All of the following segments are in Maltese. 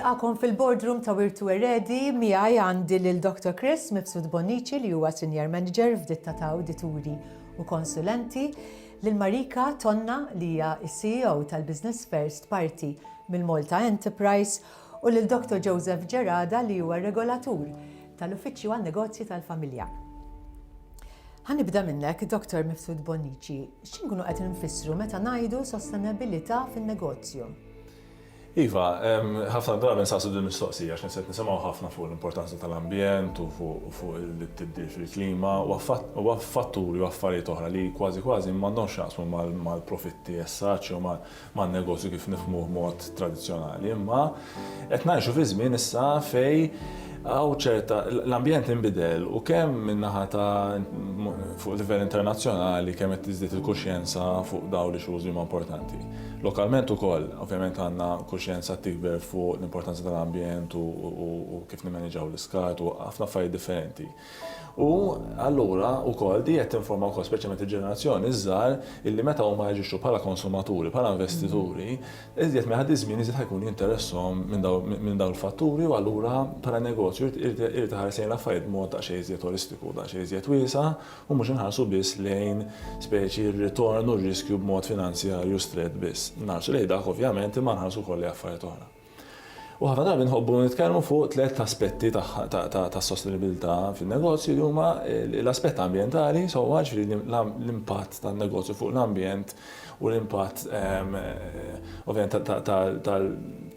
Nilqakom fil-boardroom ta' Wirt u Eredi miegħi għandi lil Dr. Chris Mifsud Bonnici li huwa Senior Manager f'ditta ta' awdituri u konsulenti, lil Marika Tonna li hija CEO tal-Business First Party mill-Malta Enterprise u lil Dr. Joseph Gerada li huwa regolatur tal-Uffiċċju għan-Negozji tal-Familja. Ħanibda minnek, Dr. Mifsud Bonnici, x'inkunu qed nfissru meta ngħidu sostenibilità fin-negozju? Iva, ħafna drabi nsaqsu din mistoqsija għax nisimgħu ħafna fuq l-importanza tal-ambjent u fuq il-tibdil fil-klima u fatturi u affarijiet oħra li kważi m'għandhomx jaqsmu mal-profitti essaċ u man-negozju kif nifhmuh mod tradizzjonali, imma qed ngħixu fi żmien issa fej ċerta l-ambjent inbidel u kemm min-naħa fuq livell internazzjonali kemm qed tiżdied il-kuxjenza fuq dawn l-issues huma importanti. Lokalment ukoll, ovvjament għandna kuxjenza tikber fuq l-importanza tal-ambjent u kif nimmaneġġaw l-iskat u ħafna affarijiet differenti. U allura wkoll di qed tinforma wkoll speċjalment il-ġenerazzjoni iż-żgħar illi meta huma jaġixxu bħala konsumaturi, bħala investituri, iżjed meħadizmin iżjed ħajkun jinteresshom minn dawn il-fatturi u allura bħala negozju irid iħares lejn l-affarijiet b'mod daqsxejn iżjed holistiku, daqsxejn iżjed wiesa' u mhux inħarsu biss lejn speċi r-ritorn u r-riskju b'mod finanzjarju stret biss. Nħarsu lejn dak ovvjament imma nħarsu wkoll lejn affarijiet oħra. U ħafna drabi nħobbu nitkellmu fuq tliet aspetti ta' sostenibilità fin-negozju li huma l-aspett ambjentali, ġifieri l-impatt tan-negozju fuq l-ambjent u l-impatt ovvjament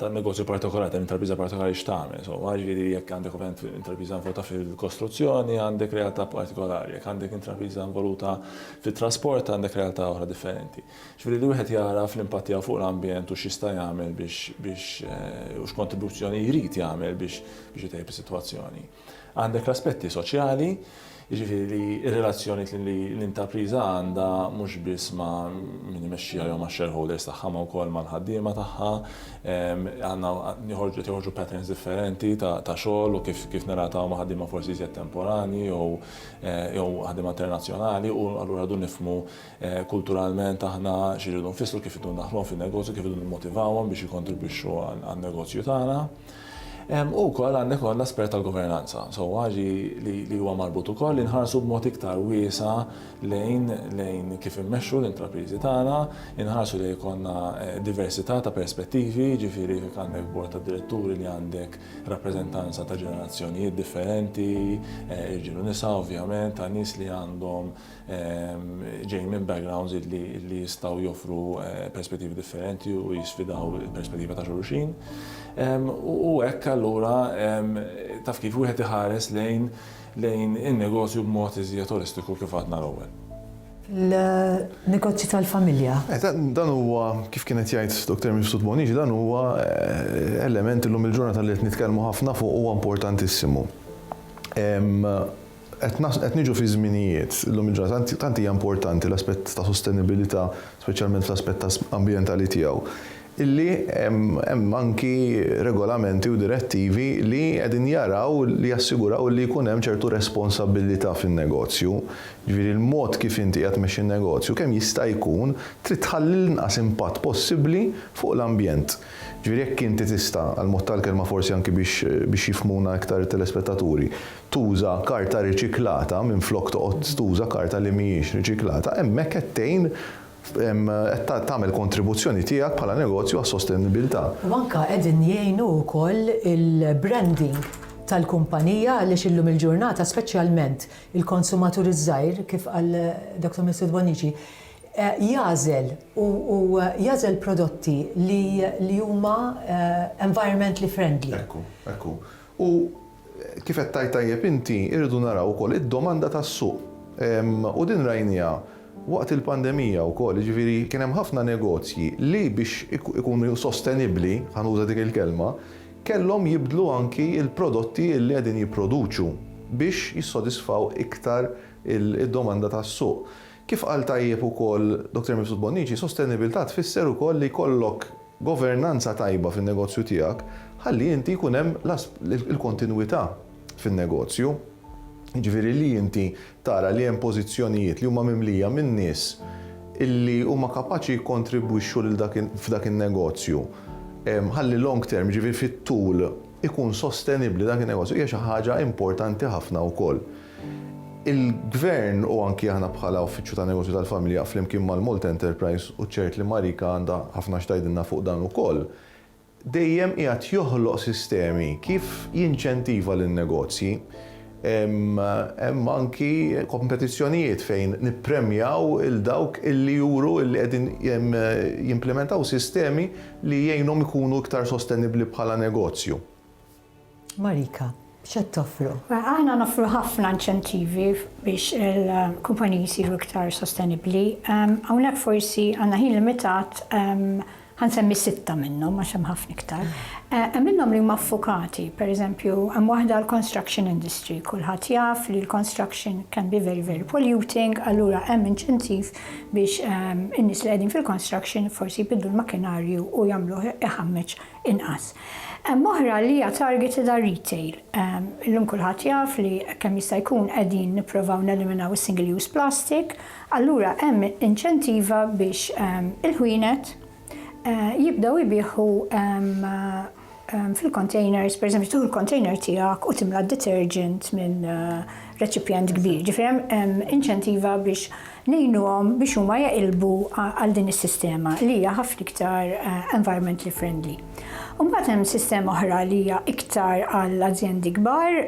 tan-negozju partikolari, tal-intrapriża partikolari x'tagħmel. Ġifieri jekk għandek ovvjament intrapriża involuta fil-kostruzzjoni għandek realtà partikolari, jekk għandek intrapriża involuta fit-trasport għandek realtà oħra differenti. Ġifieri li wieħed jaraf l-impatt tiegħu fuq l-ambjent u x'jista' jagħmel biex kontribuzzjoni jrid jagħmel biex jitejjeb is-sitwazzjoni. Għandek l-aspetti soċjali, jiġifieri ir-relazzjoni li l-intrapriża għandha mhux biss ma' min imexxija jew max-shareholders tagħha ma wkoll mal-ħaddiema tagħha, għandna joħorġu patterns differenti ta' xogħol u kif nirataw ma' ħaddiema forsi iżjed temporani jew ħaddiema internazzjonali u allura rridu nifhmu kulturalment aħna x'iridu nfissru kif idu naħdmu fin-negozju, kif idu nimmotivawhom biex jikontribwixxu għan-negozju tagħna. U wkoll għandek l-aspett tal-governanza, li huwa marbut ukoll li nħarsu b'mod iktar wiesa lejn kif immexxu l-intrapriżi tagħna, inħarsu li jkollna diversità ta' perspettivi, ġifieri jekk għandek bord ta' diretturi li għandek rappreżentanza ta' ġenerazzjonijiet differenti, irġiel u nisa ovvjament, ta' nies li għandhom ġejjin minn backgrounds li jistgħu joffru perspettivi differenti u jisfidaw il-perspettiva ta' xulxin. U hekk allura taf kif wieħed iħares lejn in-negozju b'mod iżjed holistiku kif għadna l-ewwel. Il-negozji tal-familja. Dan huwa kif kienet jgħid Dr. Mifsud Bonnici, dan huwa element illum il-ġurnata li qed nitkellmu ħafna fuq huwa importantissimu. Qed niġu fi żminijiet illum il-ġurnata tant hija importanti l-aspett ta' sostenibilità, speċjalment fl-aspett ambjentali tiegħu. Illi hemm anki regolamenti u direttivi li qegħdin jaraw li jassiguraw li jkun hemm ċertu responsabilità fin-negozju. Ġifieri l-mod kif inti qed tmexxi n-negozju kemm jista' jkun trid tħalli l-inqas impatt possibbli fuq l-ambjent. Ġifieri jekk inti tista' għal-mod tal-kelma forsi anki biex jifhmuna iktar telespettaturi, tuża karta riċiklata minflok toqgħod tuża karta li mhijiex riċiklata, hemmhekk qed tgħin tagħmel kontribuzzjoni tiegħek bħala negozju għas-sostenibilità. U anke qegħdin jgħinu wkoll il-branding tal-kumpanija għaliex illum il-ġurnata speċjalment il-konsumatur iż-żgħir kif qal Dr. Mifsud Bonnici jażel u jażel prodotti li huma environmentally friendly. Ekku. U kif qed tajt tajjeb inti irridu naraw ukoll id-domanda tas-suq. U din rajnija waqt il-pandemija wkoll, ġifieri kien hemm ħafna negozji li biex ikunu sostenibbli, ħanuża dik il-kelma, kellhom jibdlu anki il-prodotti li qegħdin jipproduċu biex jissodisfaw iktar id-domanda tas-suq. Kif qal tajjeb ukoll Dr. Mifsud Bonnici, sostenibilità tfisser ukoll li jkollok governanza tajba fin-negozju tiegħek ħalli inti jkun hemm il-kontinwità fin-negozju. Ġifieri li inti tara li hemm pożizzjonijiet li huma mimlija minn nies illi huma kapaċi jikkontribwixxu lil f'dak in-negozju ħalli long term ġifieri fit-tul ikun sostenibbli dak in-negozju hija xi ħaġa importanti ħafna wkoll. Il-gvern u anki aħna bħala uffiċċju ta' negozju tal-familja flimkien mal-Malta Enterprise u ċert li Marika għandha ħafna xtajdilna fuq dan ukoll, dejjem qiegħed joħloq sistemi kif jinċentiva lin-negozji. Hemm anki kompetizzjonijiet fejn nippremjaw il-dawk illi juru illi qegħdin jimplementaw sistemi li jgħinhom ikunu iktar sostenibbli bħala negozju. Marika, x'qed toffru? Aħna noffru ħafna inċentivi biex il-kumpaniji jsiru iktar sostenibbli. Hawnhekk forsi għandna ħin limitat ħansemmi 6 minnhom għax hemm ħafna iktar. Minnhom li huma affukati, pereżempju, hemm waħda l-construction industry. Kulħadd jaf li l-construction can be very, very polluting, allura hemm inċentiv biex in-nies li qegħdin fil-construction forsi jbidlu l-makkinarju u jagħmluh iħammeġ inqas. Hemm oħra li hija targeted għal retail. Illum kulħadd jaf li kemm jista' jkun qegħdin nippruvaw neliminaw is-single use plastic, allura hemm inċentiva biex il-ħwienet jibdaw jibieħu fil-containers, per eżempju, tuħu l-container tiegħek u timla detergent minn reċipjent kbir. Ġifieri inċentiva biex ngħinuhom biex huma jaqilbu għal din is-sistema li hija ħafna iktar environmentally friendly. U mbagħad hemm sistema oħra li hija iktar għall azzjendi kbar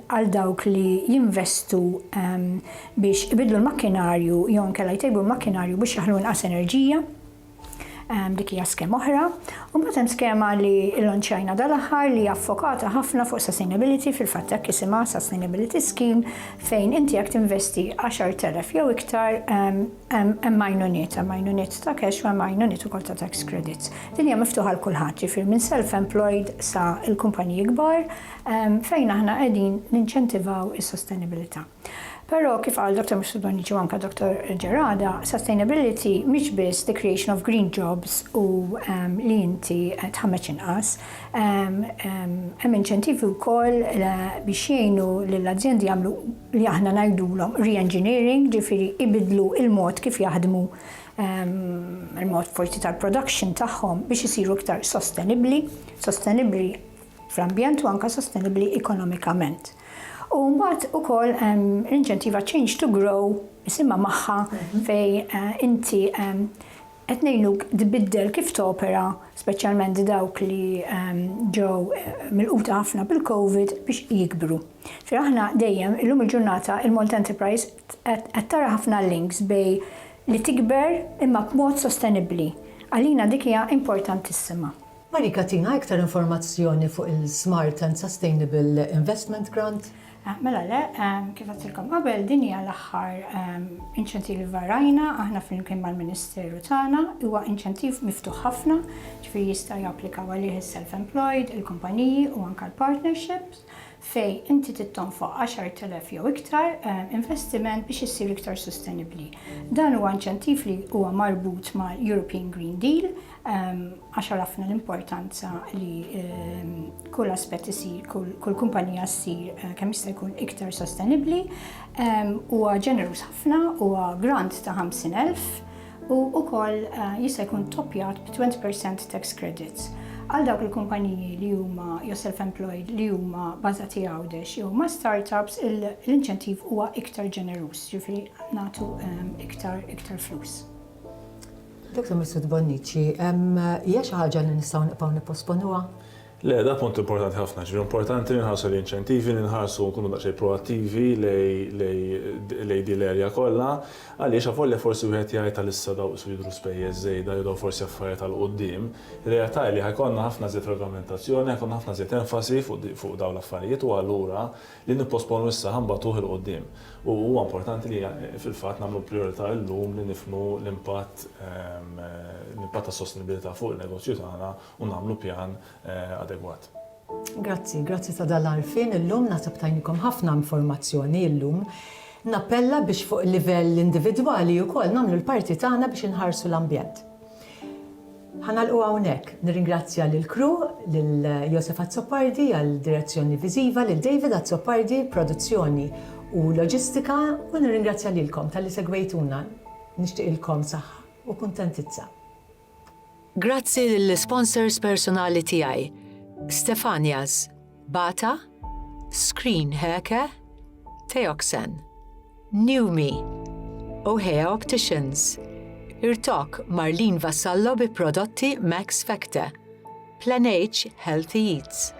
għal dawk li jinvestu biex ibidlu l-makkinarju jew inkella jtejbu l-makkinarju biex jaħlu inqas enerġija. Dik hija skema oħra. U mbagħad hemm skema li l-lonċajna dal-aħħar li affokata ħafna fuq sustainability, fil-fatt hekk isimha Sustainability Scheme fejn inti jekk tinvesti 10,000 jew iktar hemm majnuniet ta' cash u hemm majnuniet ukoll ta' tax credits. Din hija miftuħa l kulħadd, ġifier minn self-employed sa il-kumpaniji kbar fejn aħna qegħdin ninċentivaw is-sostenibilità. Però kif qal Dr. Mustudonici u anke Dr. Gerada, sustainability mhix biss the creation of green jobs u li inti tħammeġ inqas. Hemm inċentivi wkoll biex jgħinu lill-azzjendi jagħmlu li aħna ngħidulhom re-engineering, ġifieri ibidlu il-mod kif jaħdmu il-mod forsi tal-production tagħhom biex isiru iktar sostenibbli fl-ambjent u anke sostenibbli ekonomikament. U mbagħad ukoll l-inċentiva Change to Grow isimha magħha fej inti qed ngħinluk tbiddel kif topera, speċjalment dawk li ġew milquta ħafna bil-COVID biex jikbru. Fi aħna dejjem illum il-ġurnata il-Malta Enterprise qed tara ħafna links bej li tikber imma b'mod sostenibbli. Għalina dik hija importantissima. Marika, tina iktar informazzjoni fuq il-Smart and Sustainable Investment Grant? Mela le, kif għatilkom qabel, din hija l-aħħar inċentiv li varajna, aħna flimkien mal-Ministeru tagħna, huwa inċentiv miftuħ ħafna, ġifieri jista' japplikaw għalih is-self-employed, il-kumpaniji u anke l-partnerships fej inti tittonfoq 10,000 jew iktar investiment biex issir iktar sostenibbli. Dan huwa inċentiv li huwa marbut mal European Green Deal għax ħafna l-importanza li kull aspett isir, kull kumpanija ssir kemm jista' jkun iktar sostenibbli. Huwa ġenerus ħafna, huwa grant ta' 50,000 u wkoll jista' jkun toppjat b'20% tax credits. Għal dawk il-kumpaniji li huma jew self-employed li huma bażati għawdex jew ma' startups l-inċentiv huwa iktar ġenerus, ġifieri nagħtu iktar flus. Dr. Mustudonici, hija xi ħaġa li nistgħu nibqgħu nipposponuha? Le, da punt importanti ħafna, ġifieri importanti li nħarsu l-inċentivi, li nħarsu nkunu daqsxejn proattivi lej din l-erja kollha, għaliex avolja forsi wieħed jgħid tal-issa daw isu jidhru spejjeż żejda jew forsi affarijiet tal-qudiem. Ir-realtà li ħajkonna ħafna żied regolamentazzjoni, ħajkonna ħafna żied enfasi fuq dawn l-affarijiet u allura li nipposponu issa ħanbagħtuh il-qudiem. U huwa importanti li fil-fatt nagħmlu priorità llum li nifhmu l-impatt tas-sostenibilità fuq il-negozju tagħna u nagħmlu pjan adegwat. Grazzi ta' dal-għarfien. Illum nasib tajnikom ħafna informazzjoni illum. Nappella biex fuq il-livell individwali wkoll nagħmlu l-parti tagħna biex inħarsu l-ambjent. Ħanalqu hawnhekk. Nirringrazzja lill-kru, lil Josef Azzopardi għall-direzzjoni viżiva, lil David Azzopardi, produzzjoni u loġistika, u nirringrazzja lilkom tal-li segwejtuna. Nixtieq ilkom saħħa u kuntentizza. Grazzi l-sponsors personali tiegħi. Stefanias, Bata, Screen Hacker, Teoxen, Newme, O'Hare Opticians, Irtok Marlene Vassallo bi prodotti Max Factor, Plan H Healthy Eats,